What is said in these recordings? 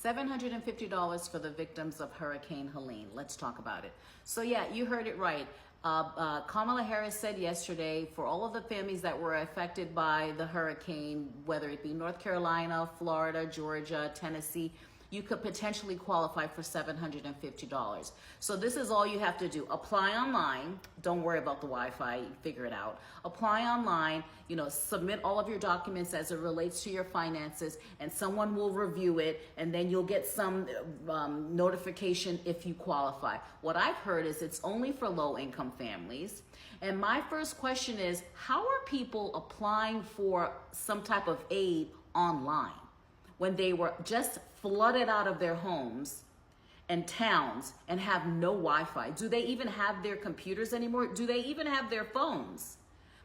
$750 for the victims of Hurricane Helene. Let's talk about it. So yeah, you heard it right. Kamala Harris said yesterday, for all of the families that were affected by the hurricane, whether it be North Carolina, Florida, Georgia, Tennessee, you could potentially qualify for $750. So this is all you have to do. Apply online. Don't worry about the Wi-Fi. Figure it out. Apply online. Submit all of your documents as it relates to your finances, and someone will review it, and then you'll get some notification if you qualify. What I've heard is it's only for low-income families. And my first question is, how are people applying for some type of aid online when they were just flooded out of their homes and towns and have no Wi-Fi? Do they even have their computers anymore? Do they even have their phones?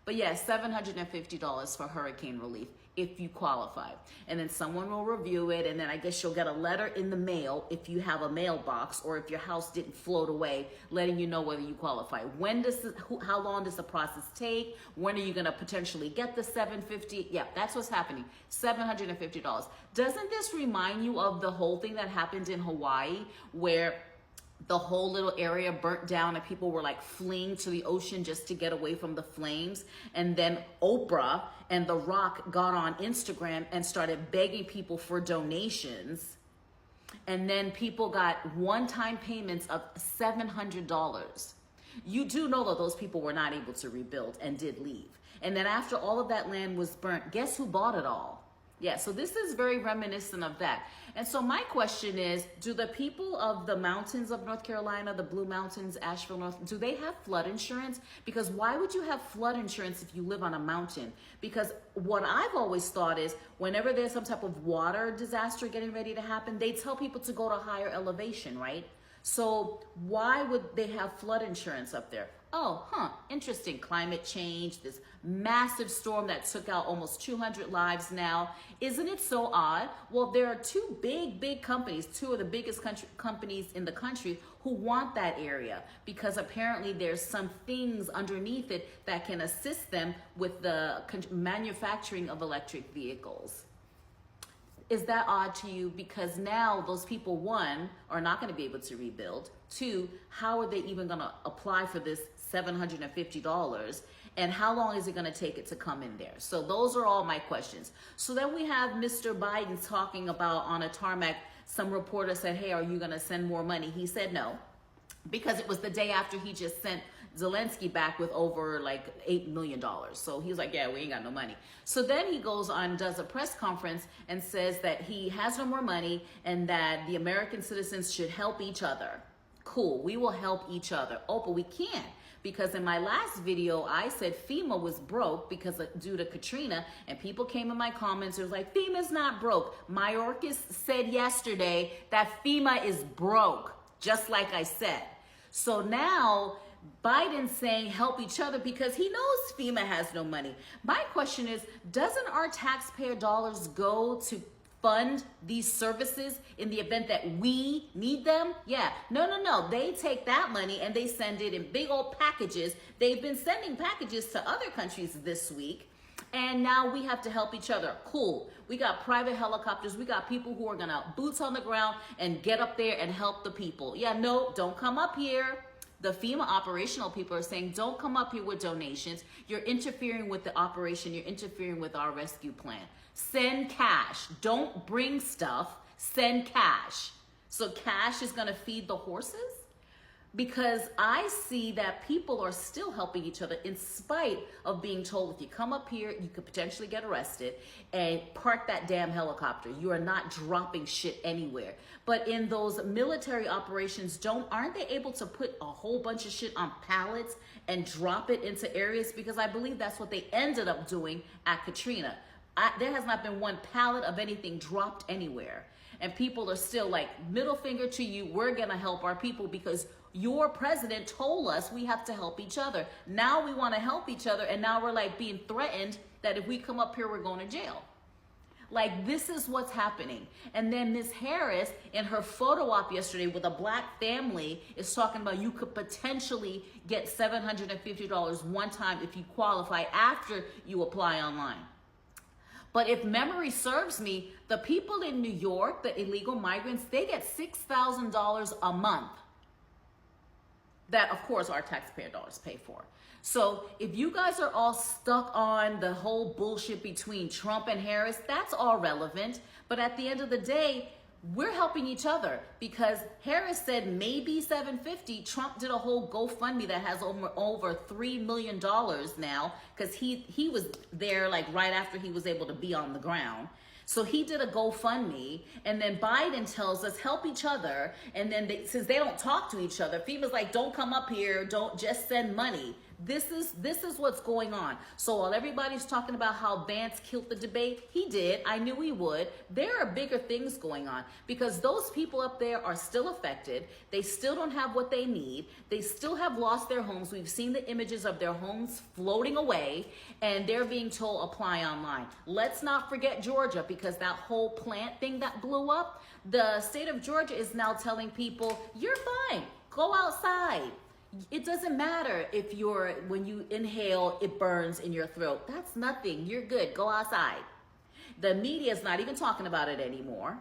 But yes, $750 for hurricane relief if you qualify. And then someone will review it, and then I guess you'll get a letter in the mail if you have a mailbox, or if your house didn't float away, letting you know whether you qualify. How long does the process take? When are you gonna potentially get the $750? Yeah, that's what's happening, $750. Doesn't this remind you of the whole thing that happened in Hawaii, where the whole little area burnt down and people were like fleeing to the ocean just to get away from the flames? And then Oprah and The Rock got on Instagram and started begging people for donations. And then people got one-time payments of $700. You do know that those people were not able to rebuild and did leave. And then after all of that land was burnt, guess who bought it all? Yeah, so this is very reminiscent of that. And so my question is, do the people of the mountains of North Carolina, the Blue Mountains, Asheville, do they have flood insurance? Because why would you have flood insurance if you live on a mountain? Because what I've always thought is, whenever there's some type of water disaster getting ready to happen, they tell people to go to higher elevation, right? So why would they have flood insurance up there? Oh, interesting. Climate change, this massive storm that took out almost 200 lives now. Isn't it so odd? Well, there are two big companies, two of the biggest companies in the country, who want that area, because apparently there's some things underneath it that can assist them with the manufacturing of electric vehicles. Is that odd to you? Because now those people, one, are not going to be able to rebuild. Two, how are they even going to apply for this $750? And how long is it going to take it to come in there? So those are all my questions. So then we have Mr. Biden talking about on a tarmac. Some reporter said, hey, are you going to send more money? He said no, because it was the day after he just sent Zelensky back with over like $8 million. So he was like, yeah, we ain't got no money. So then he goes on, does a press conference and says that he has no more money and that the American citizens should help each other. Cool, we will help each other. Oh, but we can't, because in my last video, I said FEMA was broke due to Katrina, and people came in my comments, it was like, FEMA's not broke. Mayorkas said yesterday that FEMA is broke, just like I said. So now Biden's saying help each other because he knows FEMA has no money. My question is, doesn't our taxpayer dollars go to fund these services in the event that we need them? Yeah, no. They take that money and they send it in big old packages. They've been sending packages to other countries this week. And now we have to help each other. Cool. We got private helicopters. We got people who are going to boots on the ground and get up there and help the people. Yeah, no, don't come up here. The FEMA operational people are saying, don't come up here with donations. You're interfering with the operation. You're interfering with our rescue plan. Send cash. Don't bring stuff. Send cash. So cash is going to feed the horses? Because I see that people are still helping each other in spite of being told, if you come up here, you could potentially get arrested, and park that damn helicopter. You are not dropping shit anywhere. But in those military operations, aren't they able to put a whole bunch of shit on pallets and drop it into areas? Because I believe that's what they ended up doing at Katrina. There has not been one pallet of anything dropped anywhere. And people are still like, middle finger to you, we're gonna help our people because your president told us we have to help each other. Now we want to help each other, and now we're like being threatened that if we come up here, we're going to jail. Like, this is what's happening. And then Ms. Harris, in her photo op yesterday with a black family, is talking about you could potentially get $750 one time if you qualify after you apply online. But if memory serves me, the people in New York, the illegal migrants, they get $6,000 a month. That, of course, our taxpayer dollars pay for. So if you guys are all stuck on the whole bullshit between Trump and Harris, that's all relevant. But at the end of the day, we're helping each other, because Harris said maybe 750. Trump did a whole GoFundMe that has over $3 million now, because he was there like right after he was able to be on the ground. So he did a GoFundMe, and then Biden tells us help each other, and then since they don't talk to each other, FEMA's like, don't come up here, don't just send money. This is what's going on. So while everybody's talking about how Vance killed the debate, he did. I knew he would. There are bigger things going on, because those people up there are still affected. They still don't have what they need. They still have lost their homes. We've seen the images of their homes floating away, and they're being told apply online. Let's not forget Georgia, because that whole plant thing that blew up, the state of Georgia is now telling people, you're fine, go outside. It doesn't matter if when you inhale, it burns in your throat. That's nothing. You're good. Go outside. The media is not even talking about it anymore.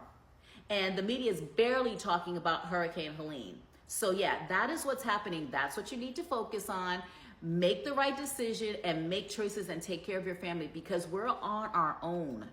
And the media is barely talking about Hurricane Helene. So yeah, that is what's happening. That's what you need to focus on. Make the right decision and make choices and take care of your family, because we're on our own.